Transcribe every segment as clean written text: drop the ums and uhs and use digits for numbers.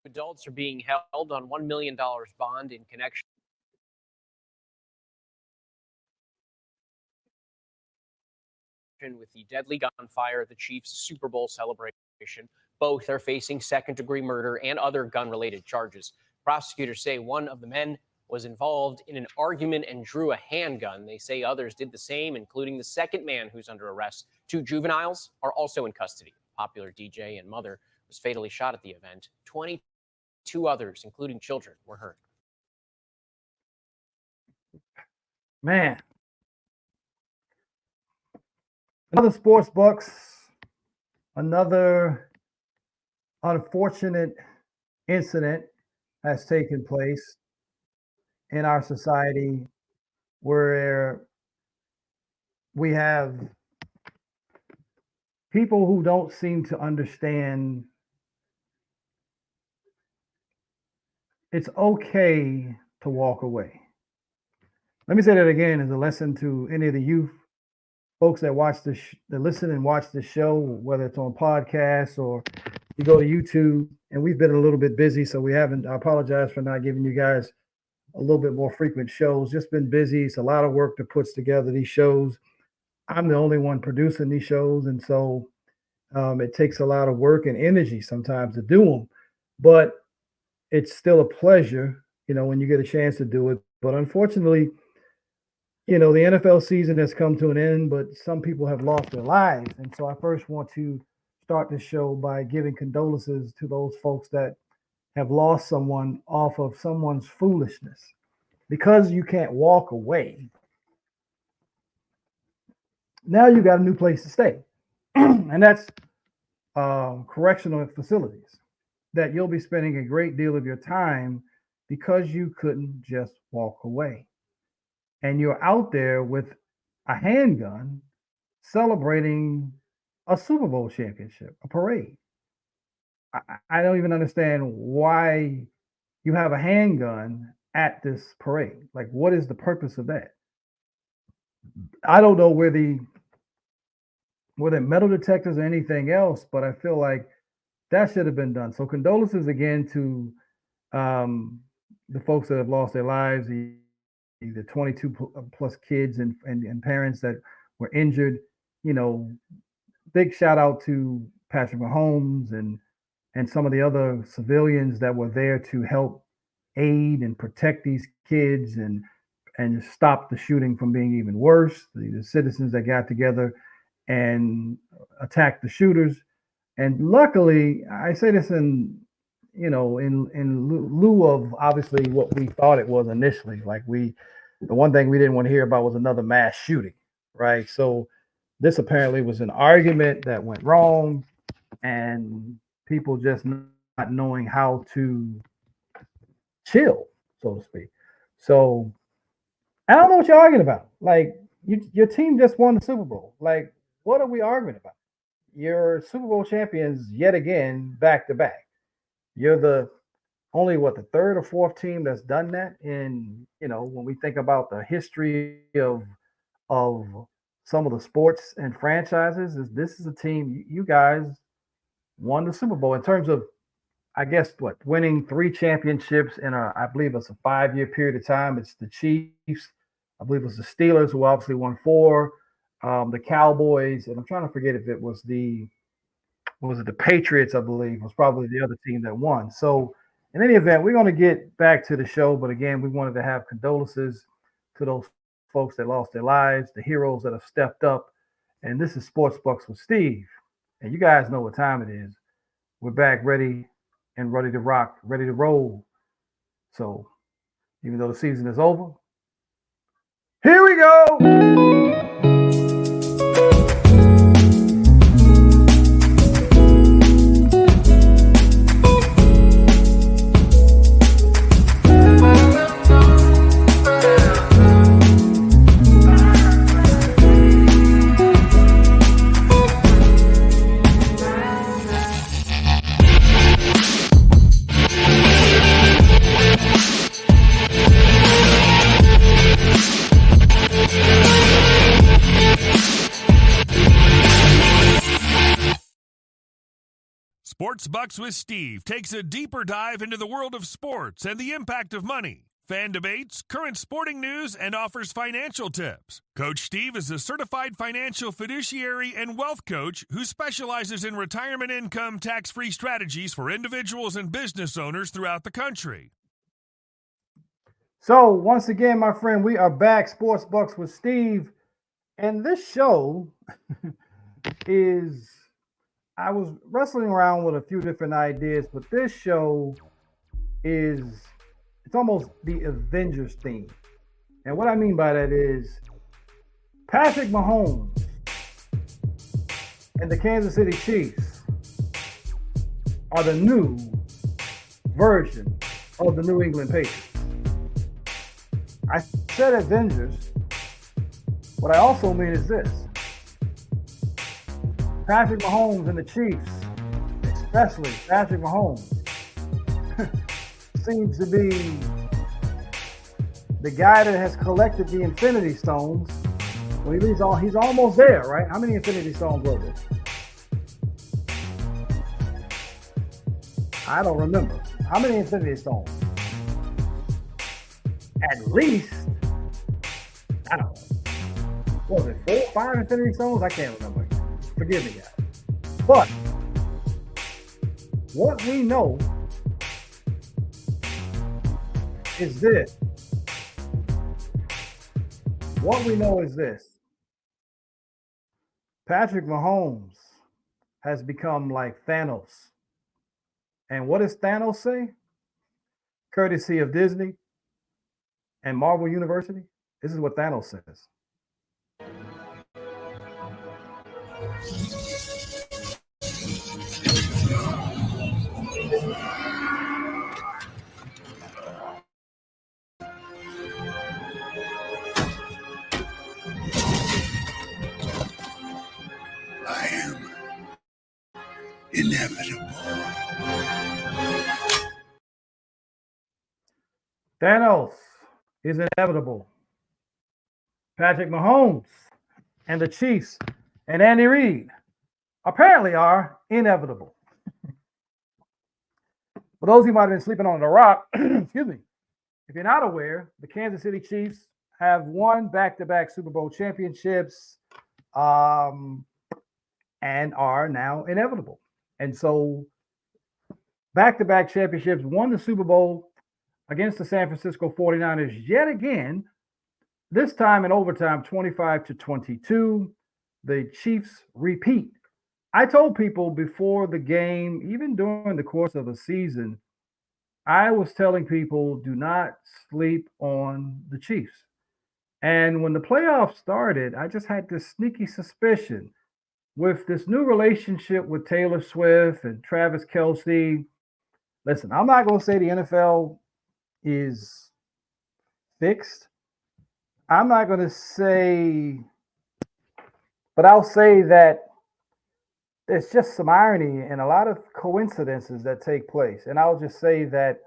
adults are being held on $1 million bond in connection with the deadly gunfire at the Chiefs' Super Bowl celebration. Both are facing second-degree murder and other gun-related charges. Prosecutors say one of the men was involved in an argument and drew a handgun. They say others did the same, including the second man who's under arrest. 2 juveniles are also in custody. Popular DJ and mother was fatally shot at the event. 22 others, including children, were hurt. Man. Another sports bucks, another unfortunate incident has taken place in our society where we have people who don't seem to understand it's okay to walk away. Let me say that again as a lesson to any of the youth folks that watch this, that listen and watch the show, whether it's on podcasts or you go to YouTube. And we've been a little bit busy, so we haven't. I apologize for not giving you guys a little bit more frequent shows. Just been busy. It's a lot of work to put together these shows. I'm the only one producing these shows, and so it takes a lot of work and energy sometimes to do them. But it's still a pleasure, you know, when you get a chance to do it. But unfortunately, you know, the NFL season has come to an end, but some people have lost their lives. And so I first want to start the show by giving condolences to those folks that have lost someone off of someone's foolishness. Because you can't walk away, now you got a new place to stay. And that's correctional facilities that you'll be spending a great deal of your time because you couldn't just walk away. And you're out there with a handgun celebrating a Super Bowl championship, a parade. I don't even understand why you have a handgun at this parade. Like, what is the purpose of that? I don't know where the metal detectors or anything else, but I feel like that should have been done. So condolences again to the folks that have lost their lives, the 22 plus kids and parents that were injured. You know, big shout out to Patrick Mahomes and some of the other civilians that were there to help aid and protect these kids and stop the shooting from being even worse. The citizens that got together and attacked the shooters. And luckily, I say this in lieu of obviously what we thought it was initially. Like the one thing we didn't want to hear about was another mass shooting, right? So this apparently was an argument that went wrong and people just not knowing how to chill, so to speak. So I don't know what you're arguing about. Like your team just won the Super Bowl. Like, what are we arguing about? You're Super Bowl champions yet again, back to back. You're the third or fourth team that's done that. And, you know, when we think about the history of some of the sports and franchises, this is a team, you guys won the Super Bowl in terms of, I guess, winning 3 championships in I believe it's a 5-year period of time. It's the Chiefs. I believe it was the Steelers who obviously won 4. The Cowboys, and I'm trying to forget if it was the Patriots, I believe, was probably the other team that won. So in any event, we're going to get back to the show. But again, we wanted to have condolences to those folks that lost their lives, the heroes that have stepped up. And this is Sports Bucks with Steve. And you guys know what time it is. We're back ready to rock, ready to roll. So even though the season is over, here we go. Sports Bucks with Steve takes a deeper dive into the world of sports and the impact of money, fan debates, current sporting news, and offers financial tips. Coach Steve is a certified financial fiduciary and wealth coach who specializes in retirement income tax-free strategies for individuals and business owners throughout the country. So once again, my friend, we are back, Sports Bucks with Steve. And this show is, I was wrestling around with a few different ideas, but this show is, it's almost the Avengers theme. And what I mean by that is Patrick Mahomes and the Kansas City Chiefs are the new version of the New England Patriots. I said Avengers. What I also mean is this. Patrick Mahomes and the Chiefs, especially Patrick Mahomes, seems to be the guy that has collected the Infinity Stones. Well, he's almost there, right? How many Infinity Stones were there? I don't remember. How many Infinity Stones? At least, I don't know. What was it, 4 or 5 Infinity Stones? I can't remember. Forgive me, guys. But what we know is this. What we know is this. Patrick Mahomes has become like Thanos. And what does Thanos say? Courtesy of Disney and Marvel University. This is what Thanos says. I am inevitable. Thanos is inevitable. Patrick Mahomes and the Chiefs and Andy Reid apparently are inevitable. For those who might have been sleeping on the rock, excuse me, if you're not aware, the Kansas City Chiefs have won back-to-back Super Bowl championships and are now inevitable. And so back-to-back championships, won the Super Bowl against the San Francisco 49ers yet again, this time in overtime, 25-22. The Chiefs repeat. I told people before the game, even during the course of the season, I was telling people, do not sleep on the Chiefs. And when the playoffs started, I just had this sneaky suspicion with this new relationship with Taylor Swift and Travis Kelce. Listen, I'm not going to say the NFL is fixed. I'm not going to say, but I'll say that there's just some irony and a lot of coincidences that take place. And I'll just say that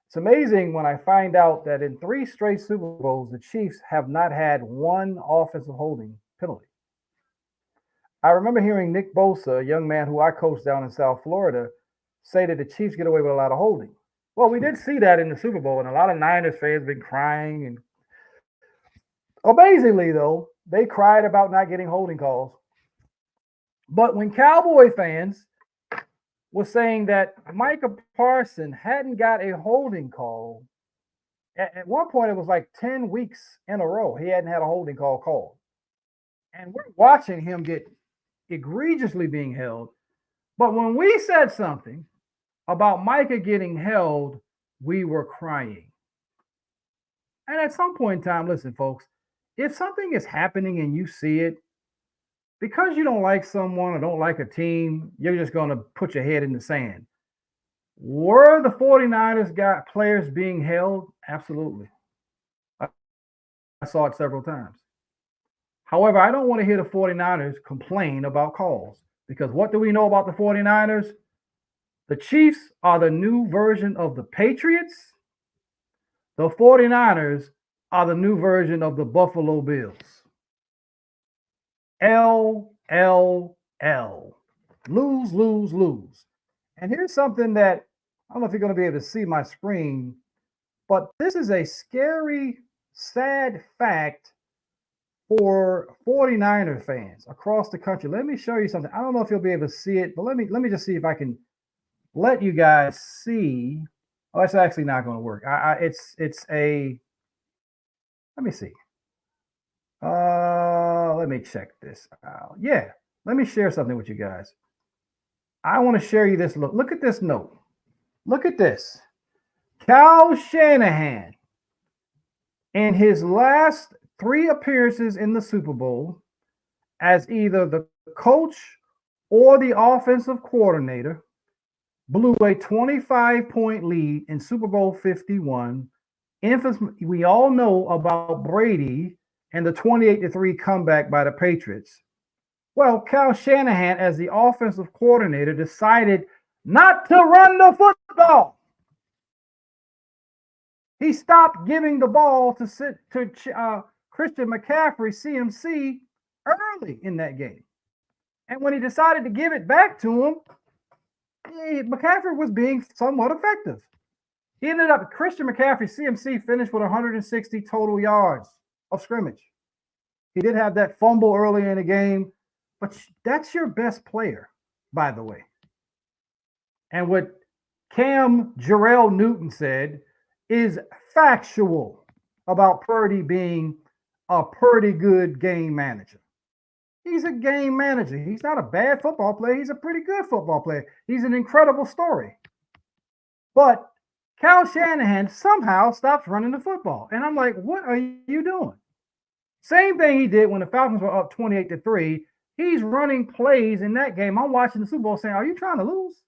it's amazing when I find out that in 3 straight Super Bowls, the Chiefs have not had one offensive holding penalty. I remember hearing Nick Bosa, a young man who I coached down in South Florida, say that the Chiefs get away with a lot of holding. Well, we did see that in the Super Bowl, and a lot of Niners fans have been crying. And amazingly, though, they cried about not getting holding calls. But when Cowboy fans were saying that Micah Parsons hadn't got a holding call, at one point it was like 10 weeks in a row he hadn't had a holding call called. And we're watching him get egregiously being held. But when we said something about Micah getting held, we were crying. And at some point in time, listen, folks, if something is happening and you see it, because you don't like someone or don't like a team, you're just going to put your head in the sand. Were the 49ers players being held? Absolutely. I saw it several times. However, I don't want to hear the 49ers complain about calls, because what do we know about the 49ers? The Chiefs are the new version of the Patriots. The 49ers are the new version of the Buffalo Bills. LLL. Lose, lose, lose. And here's something that I don't know if you're going to be able to see my screen, but this is a scary, sad fact for 49er fans across the country. Let me show you something. I don't know if you'll be able to see it, but let me just see if I can let you guys see. Oh, it's actually not going to work. It's a. Let me see. Let me check this out. Yeah, let me share something with you guys. I want to share you this look. Look at this note. Look at this. Cal Shanahan, in his last 3 appearances in the Super Bowl, as either the coach or the offensive coordinator, blew a 25-point lead in Super Bowl 51. We all know about Brady and the 28-3 comeback by the Patriots. Well, Cal Shanahan, as the offensive coordinator, decided not to run the football. He stopped giving the ball to Christian McCaffrey, CMC, early in that game. And when he decided to give it back to him, McCaffrey was being somewhat effective. He ended up, Christian McCaffrey, CMC, finished with 160 total yards of scrimmage. He did have that fumble early in the game, but that's your best player, by the way. And what Cam Jarrell Newton said is factual about Purdy being a pretty good game manager. He's a game manager. He's not a bad football player. He's a pretty good football player. He's an incredible story. But Cal Shanahan somehow stops running the football. And I'm like, what are you doing? Same thing he did when the Falcons were up 28-3. He's running plays in that game. I'm watching the Super Bowl saying, are you trying to lose?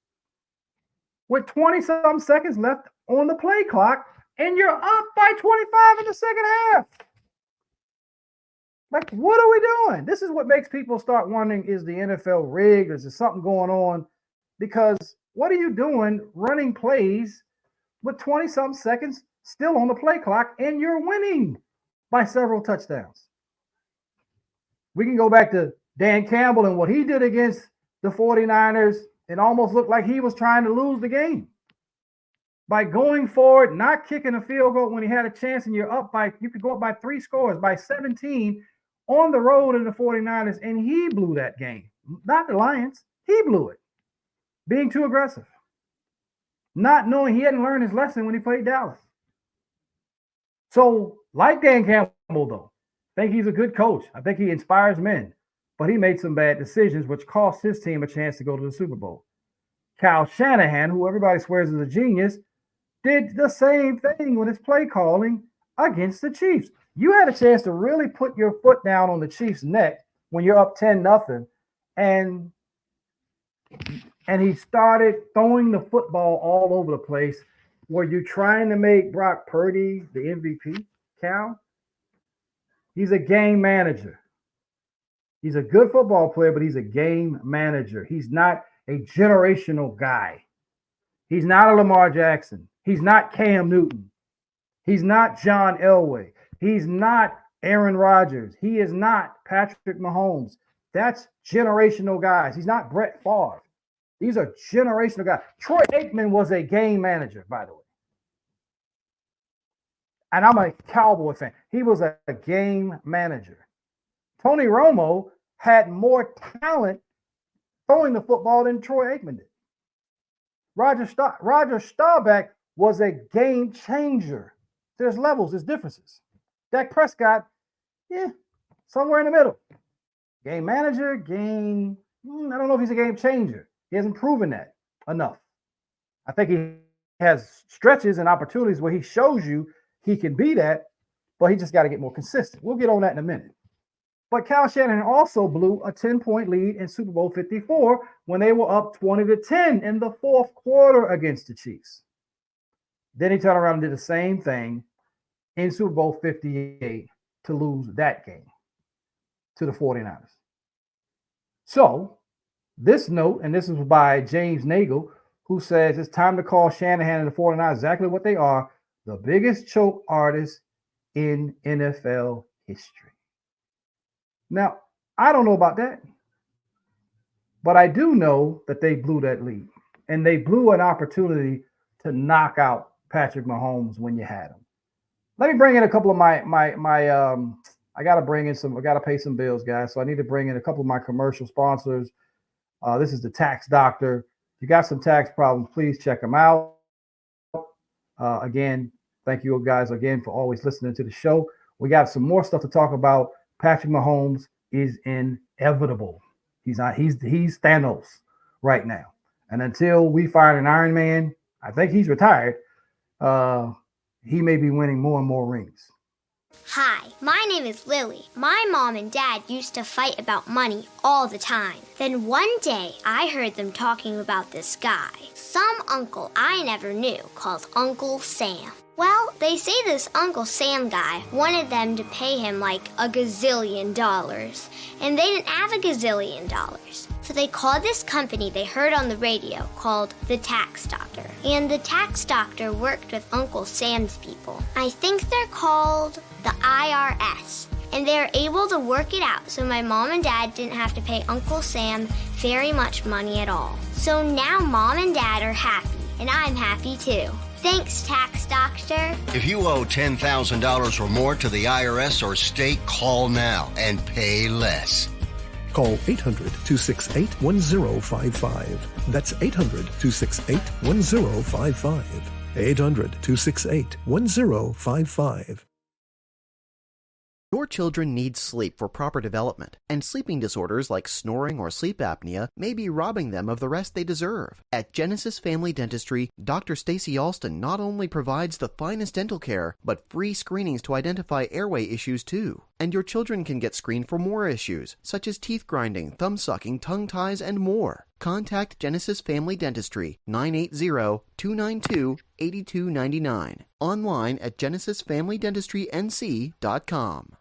With 20-something seconds left on the play clock, and you're up by 25 in the second half. Like, what are we doing? This is what makes people start wondering, is the NFL rigged? Is there something going on? Because what are you doing running plays with 20-something seconds still on the play clock, and you're winning by several touchdowns? We can go back to Dan Campbell and what he did against the 49ers. It almost looked like he was trying to lose the game by going forward, not kicking a field goal when he had a chance, and you could go up by 3 scores, by 17 on the road in the 49ers, and he blew that game. Not the Lions. He blew it. Being too aggressive. Not knowing he hadn't learned his lesson when he played Dallas. So, like Dan Campbell, though, I think he's a good coach. I think he inspires men. But he made some bad decisions, which cost his team a chance to go to the Super Bowl. Cal Shanahan, who everybody swears is a genius, did the same thing with his play calling against the Chiefs. You had a chance to really put your foot down on the Chiefs' neck when you're up 10-0, and he started throwing the football all over the place. Were you trying to make Brock Purdy the MVP, Cal? He's a game manager. He's a good football player, but he's a game manager. He's not a generational guy. He's not a Lamar Jackson. He's not Cam Newton. He's not John Elway. He's not Aaron Rodgers. He is not Patrick Mahomes. That's generational guys. He's not Brett Favre. These are generational guys. Troy Aikman was a game manager, by the way. And I'm a Cowboy fan. He was a game manager. Tony Romo had more talent throwing the football than Troy Aikman did. Roger Staubach was a game changer. There's levels, there's differences. Dak Prescott, somewhere in the middle. Game manager, I don't know if he's a game changer. He hasn't proven that enough. I think he has stretches and opportunities where he shows you he can be that, but he just got to get more consistent. We'll get on that in a minute. But Cal Shanahan also blew a 10-point lead in Super Bowl 54 when they were up 20-10 in the fourth quarter against the Chiefs. Then he turned around and did the same thing in Super Bowl 58 to lose that game to the 49ers. So this note, and this is by James Nagel, who says it's time to call Shanahan and the 49ers exactly what they are, the biggest choke artists in NFL history. Now, I don't know about that, but I do know that they blew that lead. and they blew an opportunity to knock out Patrick Mahomes when you had him. Let me bring in a couple of my I got to pay some bills, guys. So I need to bring in a couple of my commercial sponsors. This is the Tax Doctor. If you got some tax problems, please check them out. Again, thank you guys again for always listening to the show. We got some more stuff to talk about. Patrick Mahomes is inevitable. He's Thanos right now. And until we find an Iron Man, I think he's retired. He may be winning more and more rings. Hi, my name is Lily. My mom and dad used to fight about money all the time. Then one day, I heard them talking about this guy, some uncle I never knew called Uncle Sam. Well, they say this Uncle Sam guy wanted them to pay him like $1 gazillion, and they didn't have $1 gazillion. So they called this company they heard on the radio called the Tax Doctor. And the Tax Doctor worked with Uncle Sam's people. I think they're called the IRS. And they were able to work it out so my mom and dad didn't have to pay Uncle Sam very much money at all. So now mom and dad are happy, and I'm happy too. Thanks, Tax Doctor. If you owe $10,000 or more to the IRS or state, call now and pay less. Call 800-268-1055. That's 800-268-1055. 800-268-1055. Your children need sleep for proper development, and sleeping disorders like snoring or sleep apnea may be robbing them of the rest they deserve. At Genesis Family Dentistry, Dr. Stacy Alston not only provides the finest dental care, but free screenings to identify airway issues too. And your children can get screened for more issues, such as teeth grinding, thumb sucking, tongue ties, and more. Contact Genesis Family Dentistry, 980-292-8299. Online at genesisfamilydentistry.nc.com.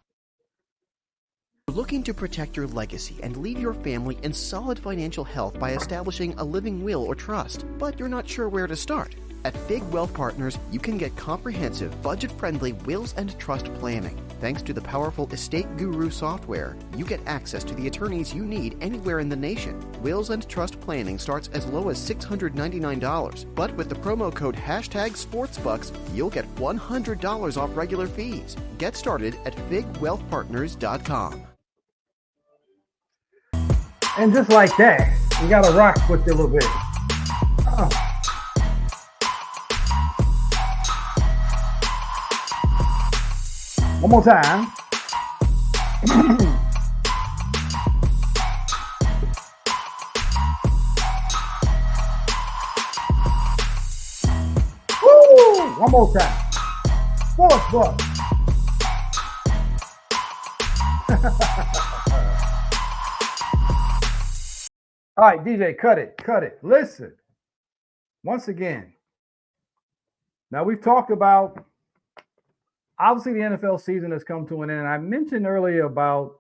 Looking to protect your legacy and leave your family in solid financial health by establishing a living will or trust, but you're not sure where to start? At Big Wealth Partners, you can get comprehensive, budget-friendly wills and trust planning. Thanks to the powerful Estate Guru software, you get access to the attorneys you need anywhere in the nation. Wills and trust planning starts as low as $699, but with the promo code #SportsBucks, you'll get $100 off regular fees. Get started at BigWealthPartners.com. And just like that, you got to rock with it a little bit. One more time. Woo! One more time. Sports Bucks. All right, DJ, cut it. Listen, once again, now we've talked about, obviously the NFL season has come to an end. I mentioned earlier about,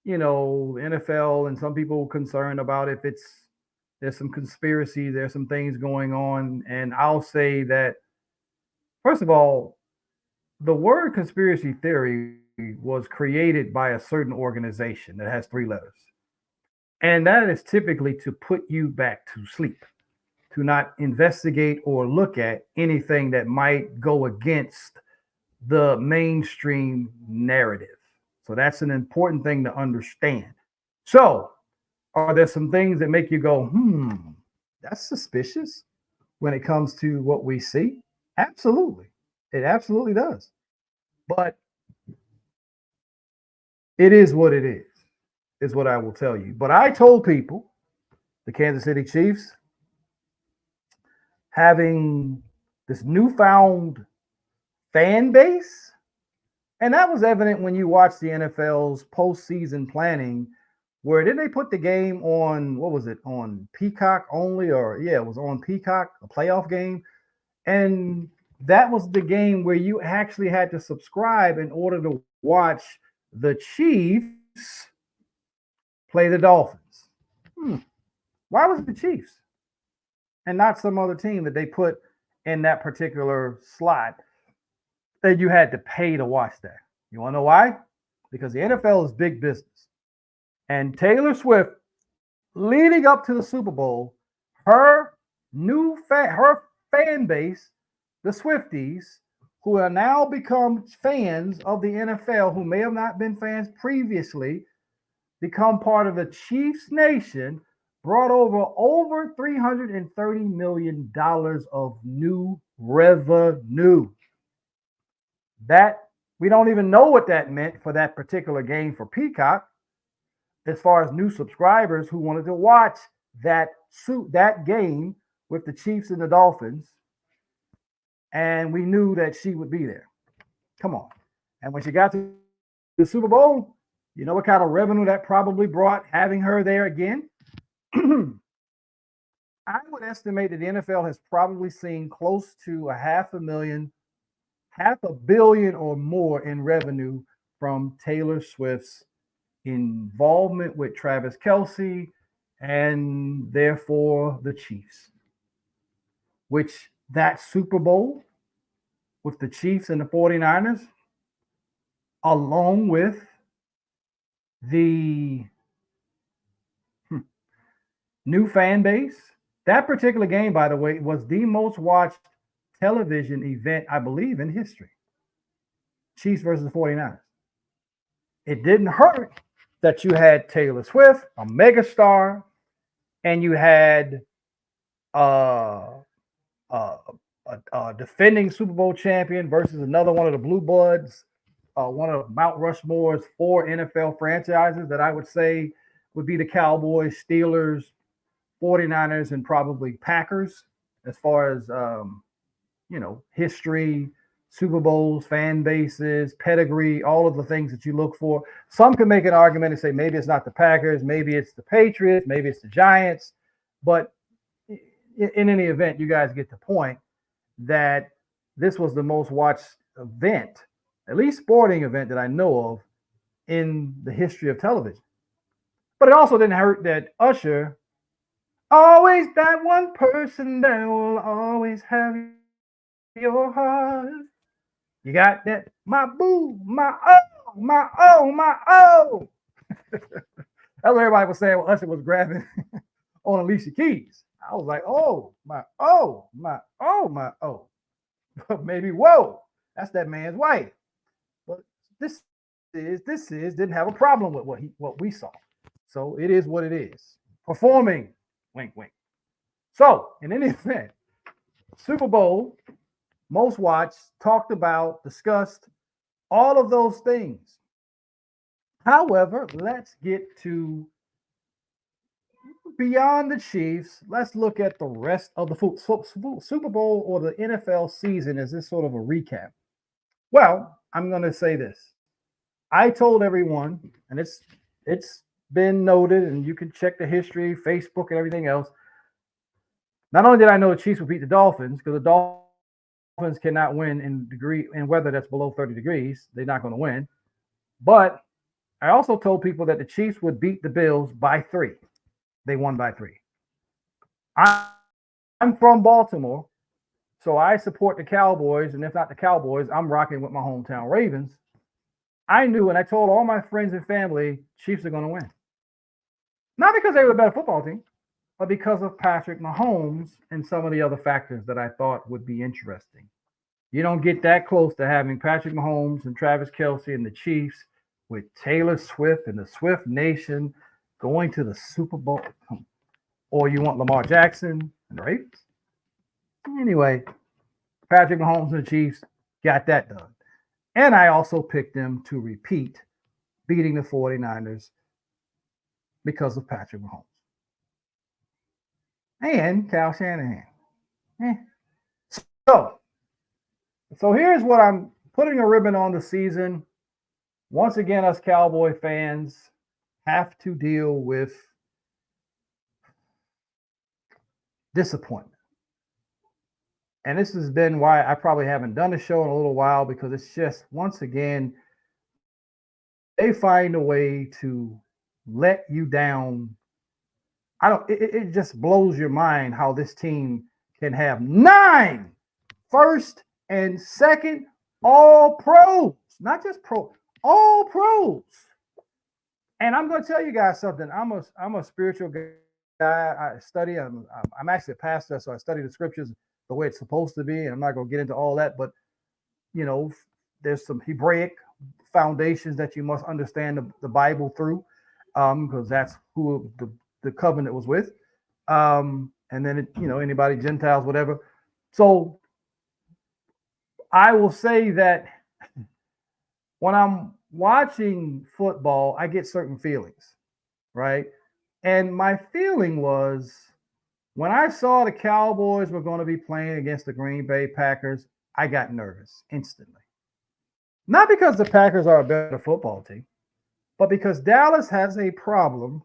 the NFL and some people concerned about if there's some conspiracy, there's some things going on. And I'll say that, first of all, the word conspiracy theory was created by a certain organization that has 3 letters. And that is typically to put you back to sleep, to not investigate or look at anything that might go against the mainstream narrative. So that's an important thing to understand. So are there some things that make you go, that's suspicious when it comes to what we see? Absolutely. It absolutely does. But it is what it is what I will tell you. But I told people, the Kansas City Chiefs, having this newfound fan base, and that was evident when you watch the NFL's postseason planning, where did they put the game on, what was it, on Peacock only, or it was on Peacock, a playoff game, and that was the game where you actually had to subscribe in order to watch the Chiefs play the Dolphins. Why was it the Chiefs and not some other team that they put in that particular slot that you had to pay to watch that? You want to know why? Because the NFL is big business. And Taylor Swift, leading up to the Super Bowl, her her fan base, the Swifties, who are now become fans of the NFL, who may have not been fans previously, become part of the Chiefs Nation, brought over $330 million of new revenue. That we don't even know what that meant for that particular game for Peacock, as far as new subscribers who wanted to watch that game with the Chiefs and the Dolphins. And we knew that she would be there. Come on. And when she got to the Super Bowl, you know what kind of revenue that probably brought having her there again? I would estimate that the NFL has probably seen close to $500 million or more in revenue from Taylor Swift's involvement with Travis Kelce and therefore the Chiefs. Which that Super Bowl with the Chiefs and the 49ers, along with the new fan base, that particular game, by the way, was the most watched television event, I believe, in history. Chiefs versus the 49ers. It didn't hurt that you had Taylor Swift, a megastar, and you had defending Super Bowl champion versus another one of the Blue Bloods, one of Mount Rushmore's 4 NFL franchises that I would say would be the Cowboys, Steelers, 49ers, and probably Packers as far as, history, Super Bowls, fan bases, pedigree, all of the things that you look for. Some can make an argument and say maybe it's not the Packers, maybe it's the Patriots, maybe it's the Giants. But in any event, you guys get the point that this was the most watched event, at least sporting event that I know of in the history of television. But it also didn't hurt that Usher, always that one person that will always have your heart. You got that? My boo, my oh, my oh, my oh. That's what everybody was saying when Usher was grabbing on Alicia Keys. I was like, oh, my oh, my oh, my oh. But maybe, whoa, that's that man's wife. But this didn't have a problem with what we saw. So it is what it is. Performing, wink, wink. So in any event, Super Bowl, most watched, talked about, discussed, all of those things. However, let's get to beyond the Chiefs. Let's look at the rest of the Super Bowl or the NFL season as this sort of a recap. Well, I'm going to say this. I told everyone, and it's been noted, and you can check the history, Facebook, and everything else. Not only did I know the Chiefs would beat the Dolphins, because the Dolphins cannot win in weather that's below 30 degrees. They're not going to win. But I also told people that the Chiefs would beat the Bills by 3. They won by 3. I'm from Baltimore, so I support the Cowboys, and if not the Cowboys, I'm rocking with my hometown Ravens. I knew, and I told all my friends and family, Chiefs are going to win. Not because they were a better football team, but because of Patrick Mahomes and some of the other factors that I thought would be interesting. You don't get that close to having Patrick Mahomes and Travis Kelce and the Chiefs with Taylor Swift and the Swift Nation going to the Super Bowl. Or you want Lamar Jackson and the Ravens? Anyway, Patrick Mahomes and the Chiefs got that done. And I also picked them to repeat beating the 49ers because of Patrick Mahomes. And Kyle Shanahan. So here's what I'm putting a ribbon on the season. Once again, us Cowboy fans have to deal with disappointment. And this has been why I probably haven't done a show in a little while, because it's just, once again, they find a way to let you down. It just blows your mind how this team can have 9 first and second all pros, not just pro, all pros. And I'm going to tell you guys something. I'm a spiritual I study. I'm actually a pastor, so I study the scriptures the way it's supposed to be. And I'm not going to get into all that, but there's some Hebraic foundations that you must understand the Bible through, because that's who the covenant was with. And then anybody, Gentiles, whatever. So I will say that when I'm watching football, I get certain feelings, right? And my feeling was when I saw the Cowboys were going to be playing against the Green Bay Packers, I got nervous instantly. Not because the Packers are a better football team, but because Dallas has a problem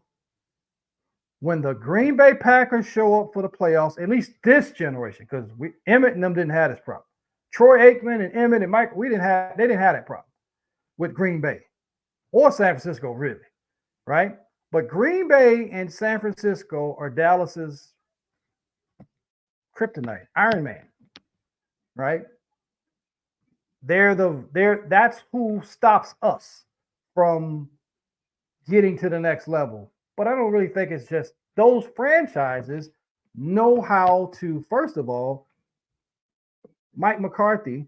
when the Green Bay Packers show up for the playoffs, at least this generation, because Emmett and them didn't have this problem. Troy Aikman and Emmett and Mike, they didn't have that problem with Green Bay or San Francisco, really, right? But Green Bay and San Francisco are Dallas's kryptonite, Iron Man, right? That's who stops us from getting to the next level. But I don't really think it's just those franchises know how to, first of all, Mike McCarthy,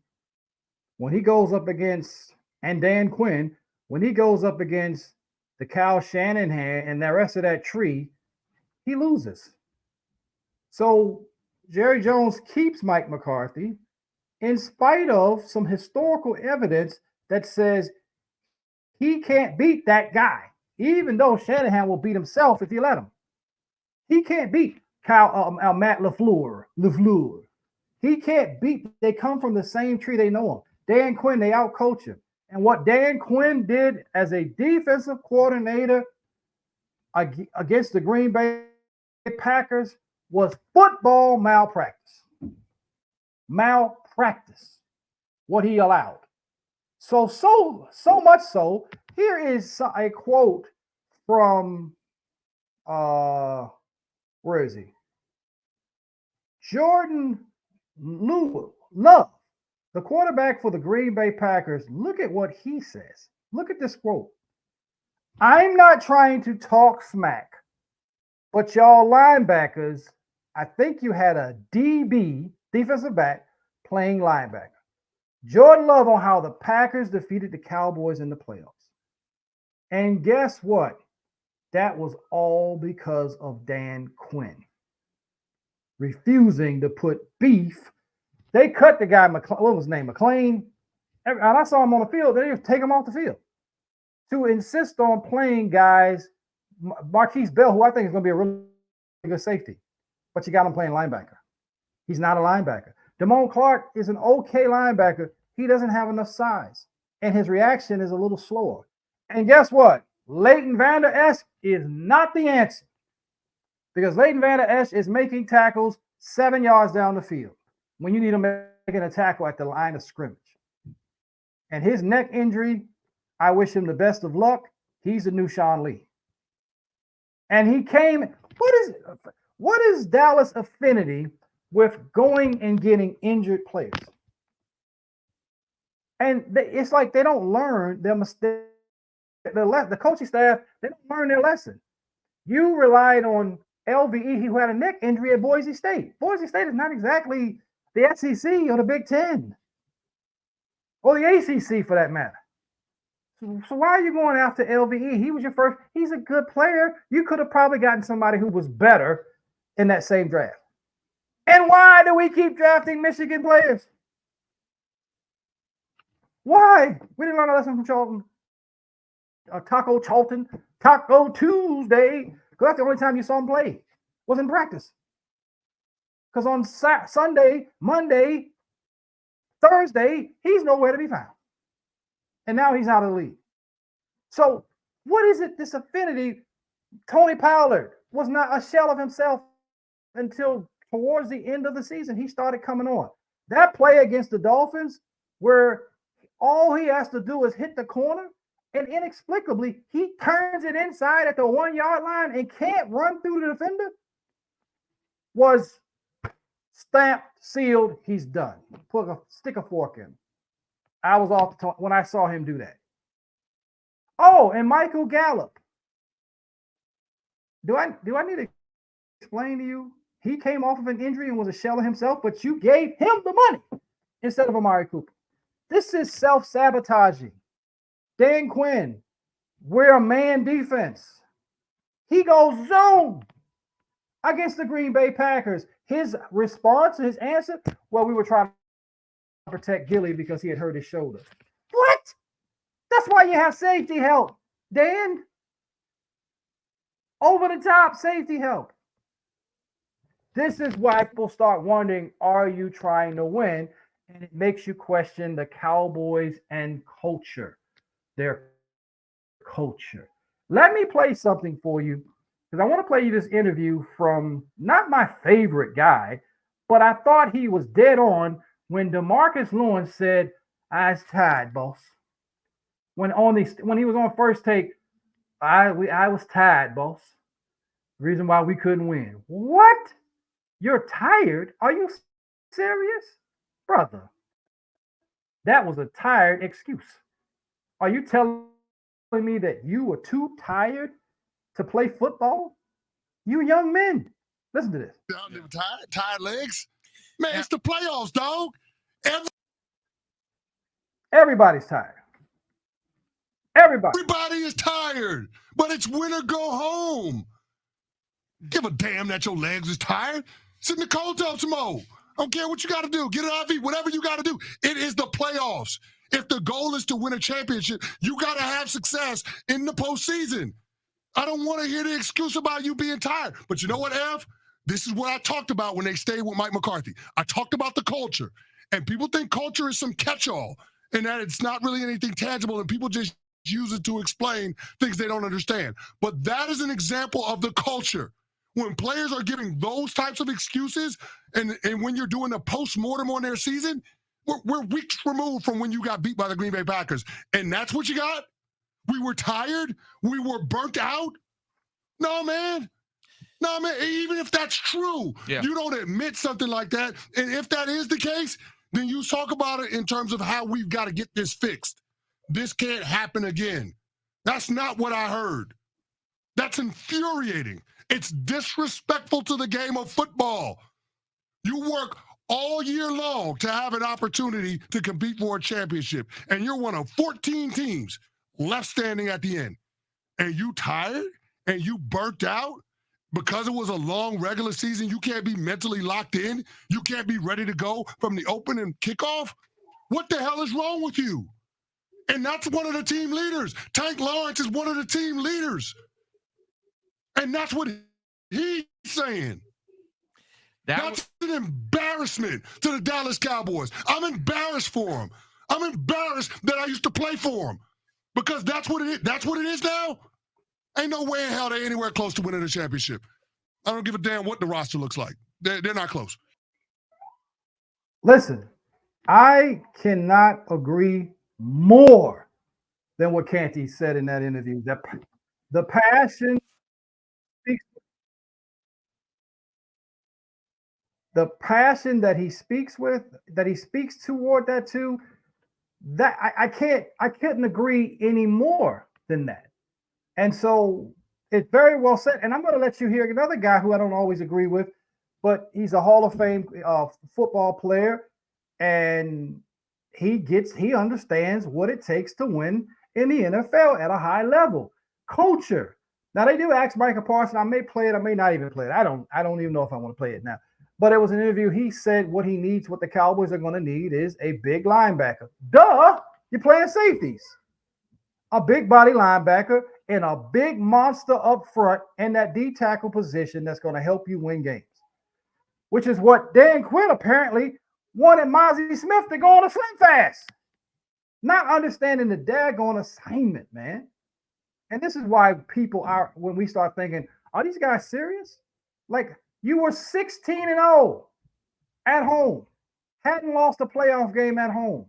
when he goes up against, and Dan Quinn, when he goes up against the Kyle Shanahan and the rest of that tree, he loses. So Jerry Jones keeps Mike McCarthy in spite of some historical evidence that says he can't beat that guy, even though Shanahan will beat himself if you let him. He can't beat Matt LaFleur. He can't beat. They come from the same tree. They know him. Dan Quinn, they outcoach him. And what Dan Quinn did as a defensive coordinator against the Green Bay Packers was football malpractice. Malpractice, what he allowed. So much so, here is a quote from, where is he? Jordan Love, the quarterback for the Green Bay Packers. Look at what he says. Look at this quote. I'm not trying to talk smack, but y'all linebackers, I think you had a DB, defensive back, playing linebacker. Jordan Love on how the Packers defeated the Cowboys in the playoffs. And guess what? That was all because of Dan Quinn refusing to put beef. They cut the guy, what was his name, McLean. And I saw him on the field. They just take him off the field to insist on playing guys. Marquise Bell, who I think is going to be a really good safety, but you got him playing linebacker. He's not a linebacker. Damone Clark is an okay linebacker. He doesn't have enough size, and his reaction is a little slower. And guess what? Leighton Vander Esch is not the answer, because Leighton Vander Esch is making tackles 7 yards down the field when you need him making a tackle at the line of scrimmage. And his neck injury, I wish him the best of luck. He's the new Sean Lee. And he came, what is Dallas' affinity with going and getting injured players? And it's like they don't learn their mistake. The coaching staff, they don't learn their lesson. You relied on LVE, who had a neck injury at Boise State. Boise State is not exactly the SEC or the Big Ten or the ACC for that matter. So why are you going after LVE? He was your first. He's a good player. You could have probably gotten somebody who was better in that same draft. And why do we keep drafting Michigan players? Why? We didn't learn a lesson from Charlton. Taco Tuesday. Because that's the only time you saw him play. Was in practice. Because on Sunday, Monday, Thursday, he's nowhere to be found. And now he's out of the league. So what is it, this affinity? Tony Pollard was not a shell of himself until towards the end of the season. He started coming on. That play against the Dolphins, where all he has to do is hit the corner, and inexplicably, he turns it inside at the 1 yard line and can't run through the defender, was stamped, sealed, he's done. Stick a fork in. I was off the when I saw him do that. Oh, and Michael Gallup. Do I need to explain to you, he came off of an injury and was a shell of himself, but you gave him the money instead of Amari Cooper. This is self-sabotaging. Dan Quinn, we're a man defense. He goes zone against the Green Bay Packers. His response, his answer, well, we were trying to protect Gilly because he had hurt his shoulder. What? That's why you have safety help, Dan. Over the top safety help. This is why people start wondering, are you trying to win? And it makes you question the Cowboys and culture, their culture. Let me play something for you, because I want to play you this interview from not my favorite guy, but I thought he was dead on when DeMarcus Lawrence said, "I was tired, boss." When he was on First Take, I was tired, boss. Reason why we couldn't win. What? You're tired? Are you serious? Brother, that was a tired excuse. Are you telling me that you were too tired to play football? You young men. Listen to this. Tired legs. Man, it's the playoffs, dog. Everybody's tired. Everybody is tired, but it's win or go home. Give a damn that your legs is tired. Sit in the cold tub some more. I don't care what you got to do. Get an IV, whatever you got to do. It is the playoffs. If the goal is to win a championship, you got to have success in the postseason. I don't want to hear the excuse about you being tired. But you know what, Ev? This is what I talked about when they stayed with Mike McCarthy. I talked about the culture. And people think culture is some catch-all and that it's not really anything tangible and people just use it to explain things they don't understand. But that is an example of the culture. When players are giving those types of excuses and when you're doing a post-mortem on their season, we're weeks removed from when you got beat by the Green Bay Packers. And that's what you got? We were tired? We were burnt out? No, man. Even if that's true, you don't admit something like that. And if that is the case, then you talk about it in terms of how we've got to get this fixed. This can't happen again. That's not what I heard. That's infuriating. It's disrespectful to the game of football. You work all year long to have an opportunity to compete for a championship, and you're one of 14 teams left standing at the end. And you tired and you burnt out because it was a long regular season. You can't be mentally locked in. You can't be ready to go from the open and kickoff. What the hell is wrong with you? And that's one of the team leaders. Tank Lawrence is one of the team leaders. And that's what he's saying. That's an embarrassment to the Dallas Cowboys. I'm embarrassed for them. I'm embarrassed that I used to play for them. Because that's what it is. That's what it is now. Ain't no way in hell they're anywhere close to winning a championship. I don't give a damn what the roster looks like. They're not close. Listen, I cannot agree more than what Canty said in that interview. That the passion that he speaks with, that he speaks toward that too, that I couldn't agree any more than that. And so it's very well said. And I'm going to let you hear another guy who I don't always agree with, but he's a Hall of Fame football player, and he understands what it takes to win in the NFL at a high level. Culture. Now they do ask Micah Parsons. I may play it. I may not even play it. I don't even know if I want to play it now. But it was an interview. He said what he needs, what the Cowboys are going to need is a big linebacker. Duh! You're playing safeties. A big body linebacker and a big monster up front in that D tackle position that's going to help you win games. Which is what Dan Quinn apparently wanted Mozzie Smith to go on a slim fast. Not understanding the daggone assignment, man. And this is why people are, when we start thinking, are these guys serious? Like, you were 16-0 at home. Hadn't lost a playoff game at home.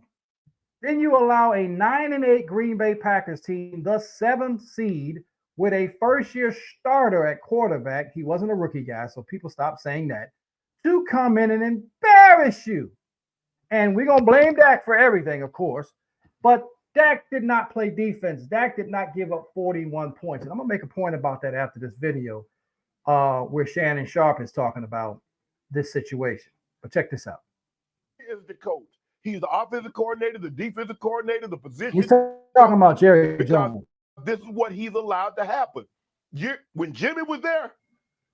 Then you allow a 9-8 Green Bay Packers team, the 7th seed, with a first-year starter at quarterback. He wasn't a rookie guy, so people stop saying that, to come in and embarrass you. And we're going to blame Dak for everything, of course. But Dak did not play defense. Dak did not give up 41 points. And I'm going to make a point about that after this video. where Shannon Sharp is talking about this situation. But check this out. He is the coach. He's the offensive coordinator, the defensive coordinator, the position. He's talking about Jerry because Jones. This is what he's allowed to happen. When Jimmy was there,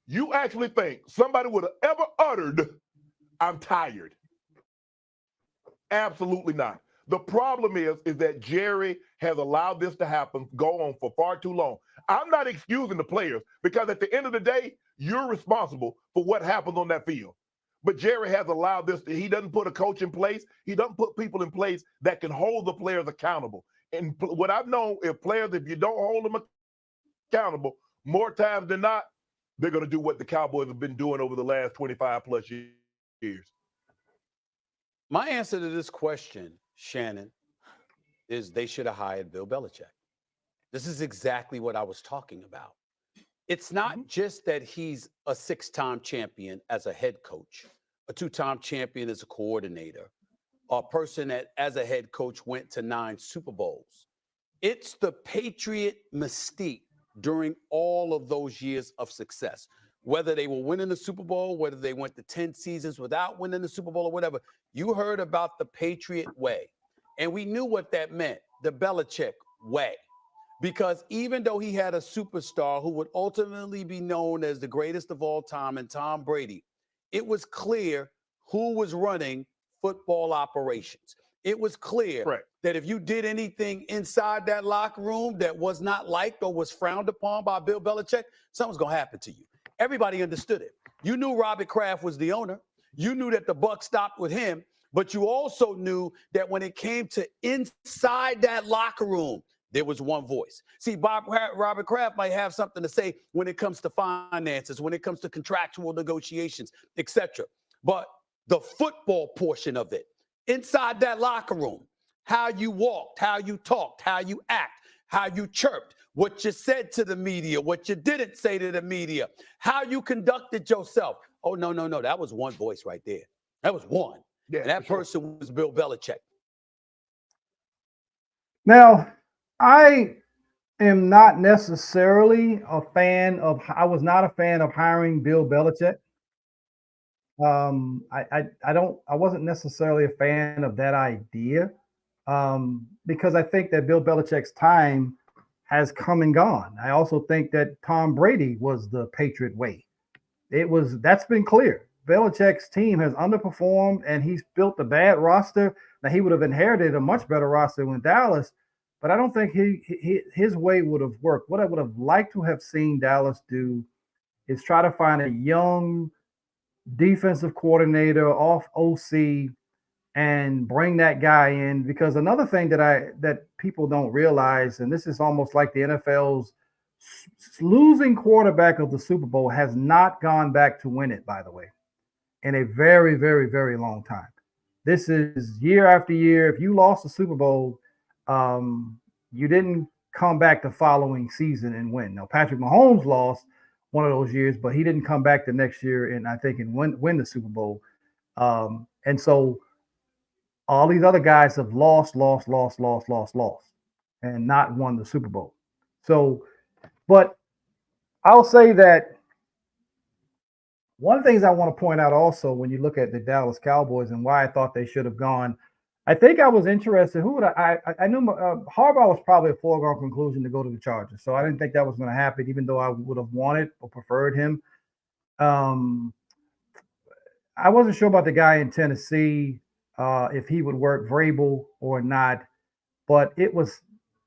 you actually think somebody would have ever uttered, "I'm tired"? Absolutely not. The problem is that Jerry has allowed this to happen, go on for far too long. I'm not excusing the players because at the end of the day, you're responsible for what happens on that field. But Jerry has allowed this. He doesn't put a coach in place. He doesn't put people in place that can hold the players accountable. And what I've known, if you don't hold them accountable, more times than not, they're going to do what the Cowboys have been doing over the last 25 plus years. My answer to this question, Shannon, is they should have hired Bill Belichick. This is exactly what I was talking about. It's not just that he's a 6-time champion as a head coach, a 2-time champion as a coordinator, a person that as a head coach went to 9 Super Bowls. It's the Patriot mystique during all of those years of success. Whether they were winning the Super Bowl, whether they went to 10 seasons without winning the Super Bowl or whatever, you heard about the Patriot way. And we knew what that meant, the Belichick way. Because even though he had a superstar who would ultimately be known as the greatest of all time and Tom Brady, it was clear who was running football operations. It was clear that if you did anything inside that locker room that was not liked or was frowned upon by Bill Belichick, something's going to happen to you. Everybody understood it. You knew Robert Kraft was the owner. You knew that the buck stopped with him, but you also knew that when it came to inside that locker room, there was one voice. See, Robert Kraft might have something to say when it comes to finances, when it comes to contractual negotiations, etc. But the football portion of it, inside that locker room, how you walked, how you talked, how you act, how you chirped, what you said to the media, what you didn't say to the media, how you conducted yourself. Oh, no. That was one voice right there. That was one. Yeah, and that person was Bill Belichick. Now, I am not necessarily I was not a fan of hiring Bill Belichick. I wasn't necessarily a fan of that idea because I think that Bill Belichick's time has come and gone. I also think that Tom Brady was the Patriot way. That's been clear. Belichick's team has underperformed and he's built a bad roster. Now he would have inherited a much better roster in Dallas, but I don't think his way would have worked. What I would have liked to have seen Dallas do is try to find a young defensive coordinator off OC and bring that guy in, because another thing that people don't realize, and this is almost like the NFL's losing quarterback of the Super Bowl has not gone back to win it, by the way, in a very, very, very long time. This is year after year. If you lost the Super Bowl, you didn't come back the following season and win. Now, Patrick Mahomes lost one of those years, but he didn't come back the next year and win the Super Bowl. And so all these other guys have lost, and not won the Super Bowl. So, but I'll say that one of the things I want to point out also when you look at the Dallas Cowboys and why I thought they should have gone, I think I was interested. I knew Harbaugh was probably a foregone conclusion to go to the Chargers, so I didn't think that was going to happen, even though I would have wanted or preferred him. I wasn't sure about the guy in Tennessee, if he would work, Vrabel or not, but those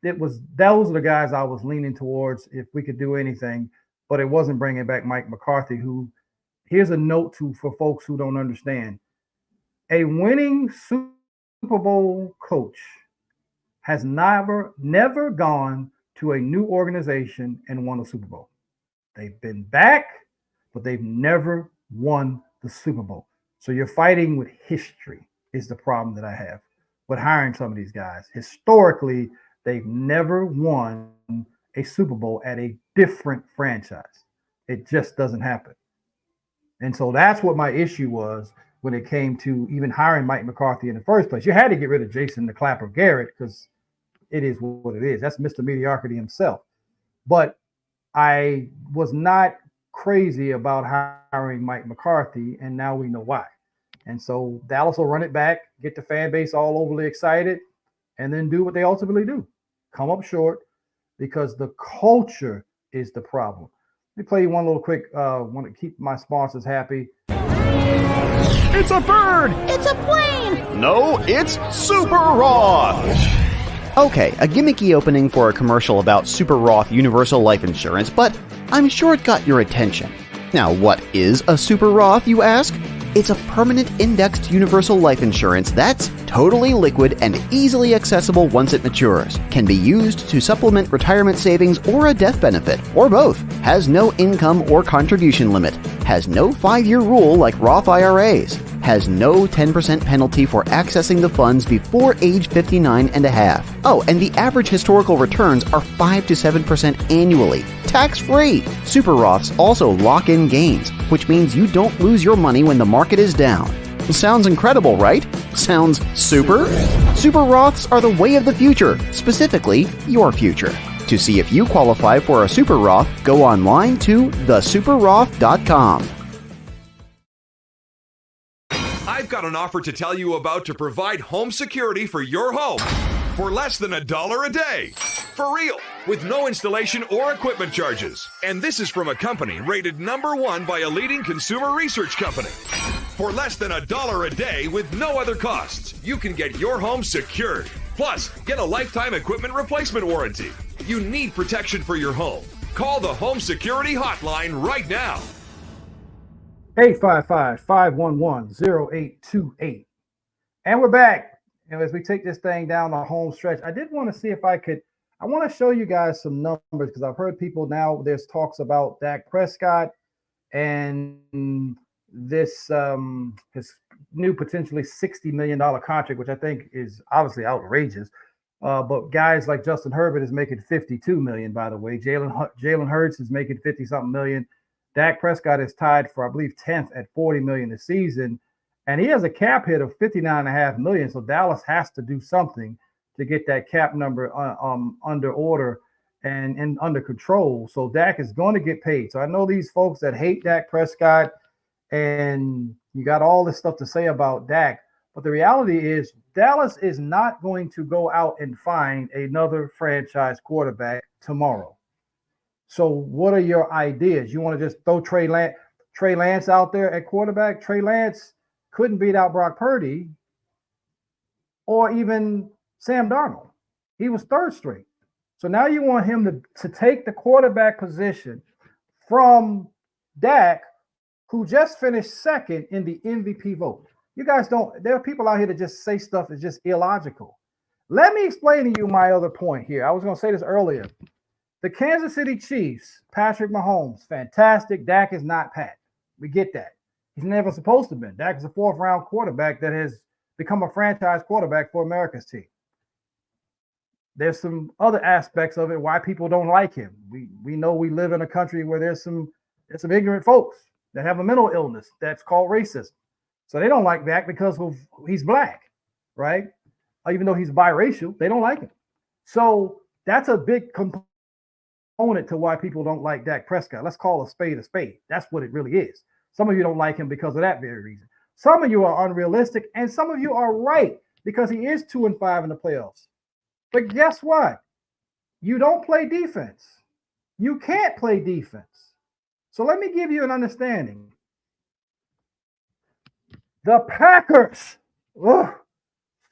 are the guys I was leaning towards if we could do anything, but it wasn't bringing back Mike McCarthy, who, here's a note for folks who don't understand. A winning Super Bowl coach has never gone to a new organization and won a Super Bowl. They've been back, but they've never won the Super Bowl. So you're fighting with history is the problem that I have with hiring some of these guys. Historically, they've never won a Super Bowl at a different franchise. It just doesn't happen. And so that's what my issue was when it came to even hiring Mike McCarthy in the first place. You had to get rid of Jason the Clapper Garrett because it is what it is. That's Mr. Mediocrity himself. But I was not crazy about hiring Mike McCarthy, and now we know why. And so Dallas will run it back, get the fan base all overly excited, and then do what they ultimately do. Come up short because the culture is the problem. Let me play you one little quick, want to keep my sponsors happy. It's a bird! It's a plane! No, it's Super Roth! Okay, a gimmicky opening for a commercial about Super Roth Universal Life Insurance, but I'm sure it got your attention. Now, what is a Super Roth, you ask? It's a permanent indexed universal life insurance that's totally liquid and easily accessible once it matures. Can be used to supplement retirement savings or a death benefit, or both. Has no income or contribution limit. Has no 5-year rule like Roth IRAs. Has no 10% penalty for accessing the funds before age 59 and a half. Oh, and the average historical returns are 5 to 7% annually. Tax-free. Super Roths also lock in gains, which means you don't lose your money when the market is down. Sounds incredible, right? Sounds super? Super Roths are the way of the future, specifically your future. To see if you qualify for a Super Roth, go online to thesuperroth.com. I've got an offer to tell you about to provide home security for your home for less than $1 a day. For real, with no installation or equipment charges. And this is from a company rated #1 by a leading consumer research company. For less than $1 a day with no other costs, you can get your home secured. Plus, get a lifetime equipment replacement warranty. You need protection for your home. Call the Home Security Hotline right now. 855-511-0828. And we're back. And as we take this thing down the home stretch, I did want to see if I want to show you guys some numbers because I've heard people now, there's talks about Dak Prescott and this his new potentially $60 million contract, which I think is obviously outrageous. But guys like Justin Herbert is making $52 million, by the way. Jalen Hurts is making 50-something million. Dak Prescott is tied for, I believe, 10th at $40 million this season. And he has a cap hit of $59.5 million. So Dallas has to do something to get that cap number under order and under control. So Dak is going to get paid. So I know these folks that hate Dak Prescott, and you got all this stuff to say about Dak. But the reality is Dallas is not going to go out and find another franchise quarterback tomorrow. So what are your ideas? You want to just throw Trey Lance out there at quarterback? Trey Lance couldn't beat out Brock Purdy or even Sam Darnold. He was third string. So now you want him to take the quarterback position from Dak, who just finished second in the MVP vote. You guys don't, there are people out here that just say stuff that's just illogical. Let me explain to you my other point here. I was going to say this earlier. The Kansas City Chiefs, Patrick Mahomes, fantastic. Dak is not Pat. We get that. He's never supposed to have been. Dak is a 4th-round quarterback that has become a franchise quarterback for America's team. There's some other aspects of it why people don't like him. We know we live in a country where there's some ignorant folks that have a mental illness that's called racism. So they don't like Dak because he's black, right? Even though he's biracial, they don't like him. So that's a big component to why people don't like Dak Prescott. Let's call a spade a spade. That's what it really is. Some of you don't like him because of that very reason. Some of you are unrealistic, and some of you are right because he is 2-5 in the playoffs. But guess what? You don't play defense. You can't play defense. So let me give you an understanding. The Packers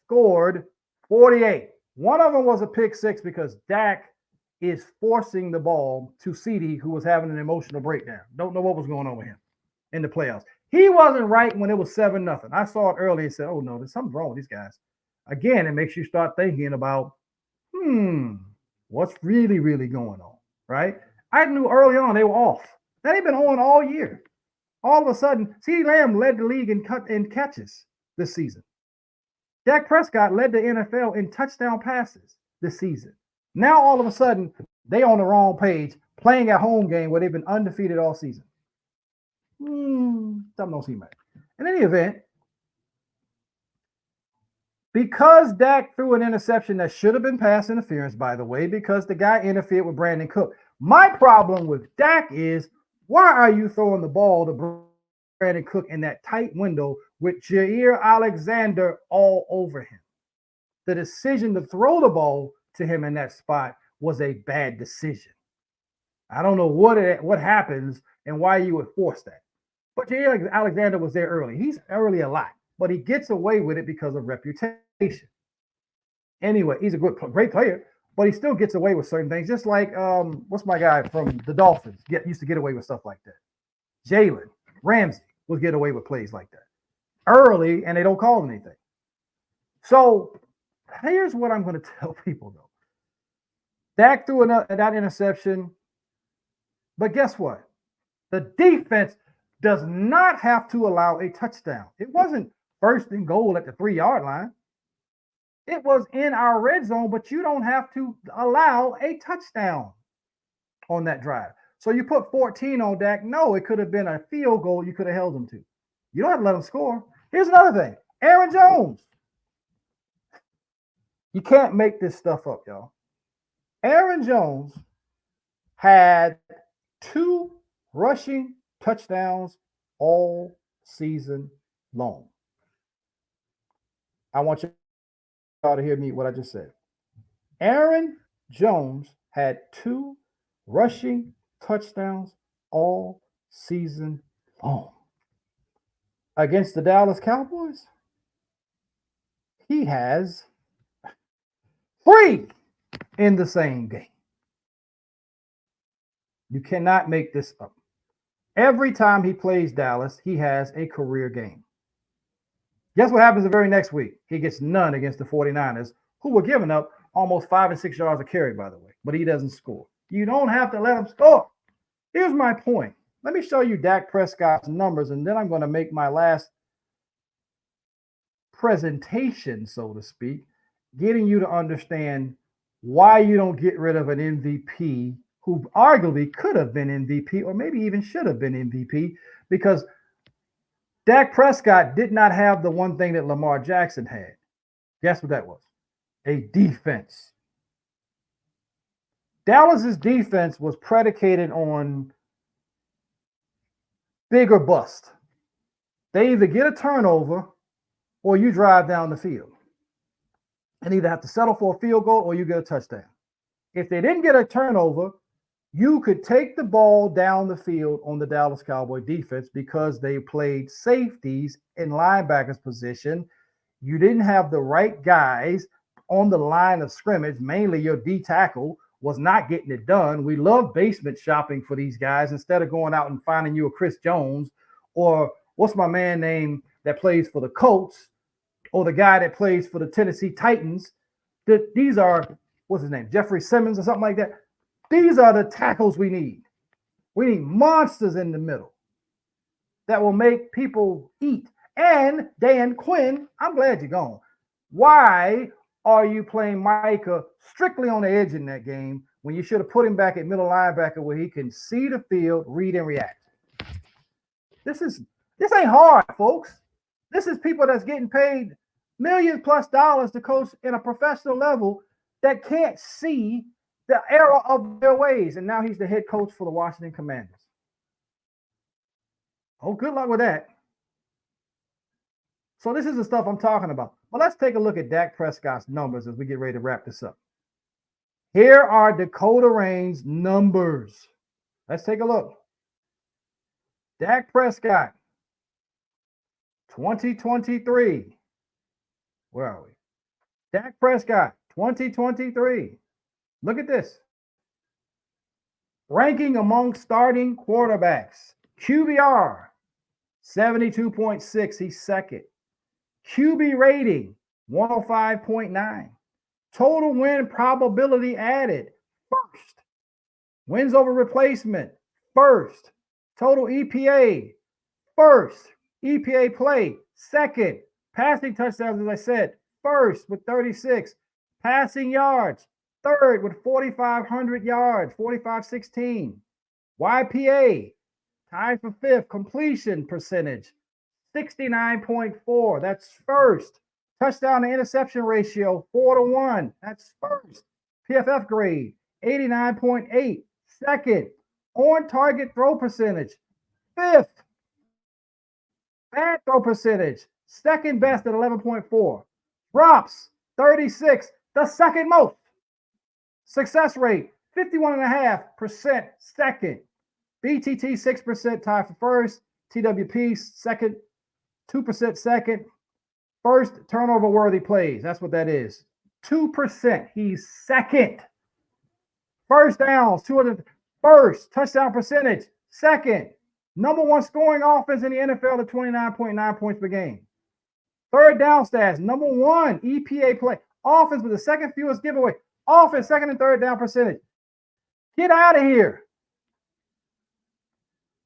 scored 48. One of them was a pick six because Dak is forcing the ball to CeeDee, who was having an emotional breakdown. Don't know what was going on with him in the playoffs. He wasn't right when it was 7-0. I saw it early and said, oh, no, there's something wrong with these guys. Again, it makes you start thinking about, what's really, really going on, right? I knew early on they were off. They've been on all year. All of a sudden, CeeDee Lamb led the league in catches this season. Dak Prescott led the NFL in touchdown passes this season. Now, all of a sudden, they on the wrong page, playing a home game where they've been undefeated all season. Something don't seem right. In any event, because Dak threw an interception that should have been pass interference, by the way, because the guy interfered with Brandon Cook. My problem with Dak is, Why are you throwing the ball to Brandon Cook in that tight window with Jair Alexander all over him? The decision to throw the ball to him in that spot was a bad decision. I don't know what happens and why you would force that. But Jair Alexander was there early. He's early a lot, but he gets away with it because of reputation. Anyway, he's a great player, but he still gets away with certain things. Just like what's my guy from the Dolphins used to get away with stuff like that. Jalen Ramsey will get away with plays like that early, and they don't call anything. So here's what I'm going to tell people though. Dak threw that interception, but guess what? The defense does not have to allow a touchdown. It wasn't first and goal at the 3-yard line. It was in our red zone, but you don't have to allow a touchdown on that drive. So you put 14 on Dak. No, it could have been a field goal you could have held him to. You don't have to let him score. Here's another thing. Aaron Jones. You can't make this stuff up, y'all. Aaron Jones had 2 rushing touchdowns all season long. I want y'all to hear me what I just said. Aaron Jones had 2 rushing touchdowns all season long. Against the Dallas Cowboys, he has 3 in the same game. You cannot make this up. Every time he plays Dallas, he has a career game. Guess what happens the very next week? He gets none against the 49ers, who were giving up almost 5 and 6 yards a carry, by the way, but he doesn't score. You don't have to let him score. Here's my point. Let me show you Dak Prescott's numbers, and then I'm going to make my last presentation, so to speak, getting you to understand why you don't get rid of an MVP who arguably could have been MVP or maybe even should have been MVP, because Dak Prescott did not have the one thing that Lamar Jackson had. Guess what that was? A defense. Dallas's defense was predicated on big or bust. They either get a turnover or you drive down the field and either have to settle for a field goal or you get a touchdown. If they didn't get a turnover, you could take the ball down the field on the Dallas Cowboy defense because they played safeties in linebackers position. You didn't have the right guys on the line of scrimmage. Mainly your D tackle was not getting it done. We love basement shopping for these guys instead of going out and finding you a Chris Jones or what's my man name that plays for the Colts or the guy that plays for the Tennessee Titans. These are, what's his name, Jeffrey Simmons or something like that. These are the tackles we need. We need monsters in the middle that will make people eat. And Dan Quinn, I'm glad you're gone. Why are you playing Micah strictly on the edge in that game when you should have put him back at middle linebacker where he can see the field, read and react? This ain't hard, folks. This is people that's getting paid millions plus dollars to coach in a professional level that can't see the error of their ways. And now he's the head coach for the Washington Commanders. Oh, good luck with that. So this is the stuff I'm talking about. Well, let's take a look at Dak Prescott's numbers as we get ready to wrap this up. Here are Dakota Rain's numbers. Let's take a look. Dak Prescott, 2023. Where are we? Dak Prescott, 2023. Look at this. Ranking among starting quarterbacks. QBR, 72.6. He's second. QB rating, 105.9. Total win probability added, first. Wins over replacement, first. Total EPA, first. EPA play, second. Passing touchdowns, as I said, first with 36. Passing yards, third with 4,500 yards, 4,516. YPA, tied for fifth. Completion percentage, 69.4. That's first. Touchdown to interception ratio, 4-1. That's first. PFF grade, 89.8. Second. On target throw percentage, 5th. Bad throw percentage, 2nd best at 11.4. Drops, 36, the 2nd most. Success rate, 51.5%, 2nd. BTT, 6%, tied for 1st. TWP, 2nd, 2%, 2nd. 1st turnover worthy plays. That's what that is. 2%. He's 2nd. 1st downs, 200. 1st touchdown percentage, 2nd. Number 1 scoring offense in the NFL at 29.9 points per game. 3rd down stats, number 1 EPA play. Offense with the 2nd fewest giveaway. Offense, 2nd and 3rd down percentage. Get out of here.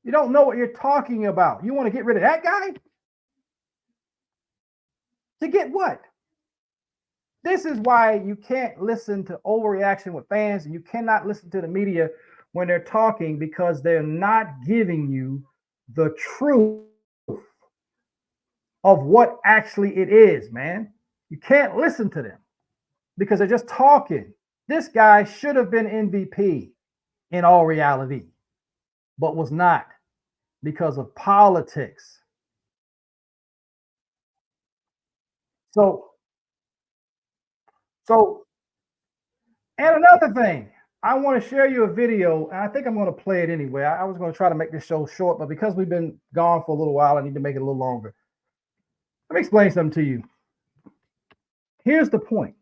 You don't know what you're talking about. You want to get rid of that guy? To get what? This is why you can't listen to overreaction with fans, and you cannot listen to the media when they're talking, because they're not giving you the truth of what actually it is, man. You can't listen to them because they're just talking. This guy should have been MVP in all reality, but was not because of politics. So, and another thing, I want to share you a video, and I think I'm going to play it anyway. I was going to try to make this show short, but because we've been gone for a little while, I need to make it a little longer. Let me explain something to you. Here's the point.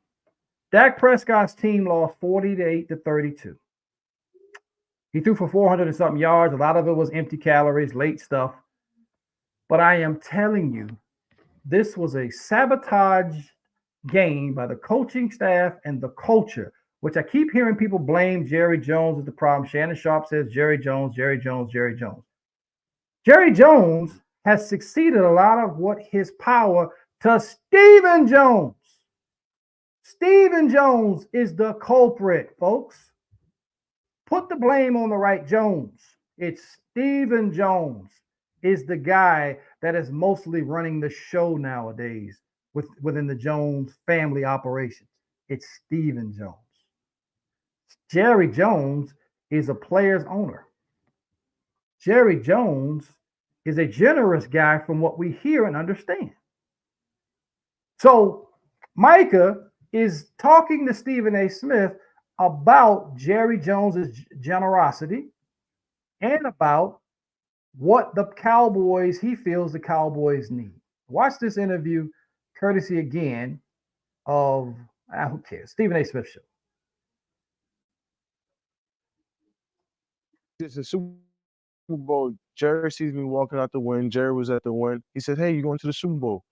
Dak Prescott's team lost 48-32. He threw for 400 and something yards. A lot of it was empty calories, late stuff. But I am telling you, this was a sabotage game by the coaching staff and the culture, which I keep hearing people blame Jerry Jones as the problem. Shannon Sharp says Jerry Jones, Jerry Jones, Jerry Jones. Jerry Jones has succeeded a lot of what his power to Stephen Jones. Stephen Jones is the culprit, folks. Put the blame on the right Jones. It's Stephen Jones is the guy that is mostly running the show nowadays within the Jones family operations. It's Stephen Jones. Jerry Jones is a player's owner. Jerry Jones is a generous guy from what we hear and understand. So Micah is talking to Stephen A. Smith about Jerry Jones's generosity and about what the Cowboys, he feels the Cowboys need. Watch this interview, courtesy again of, who cares, Stephen A. Smith Show. This is Super Bowl. Jerry sees me walking out the win. Jerry was at the win. He said, "Hey, you going to the Super Bowl?"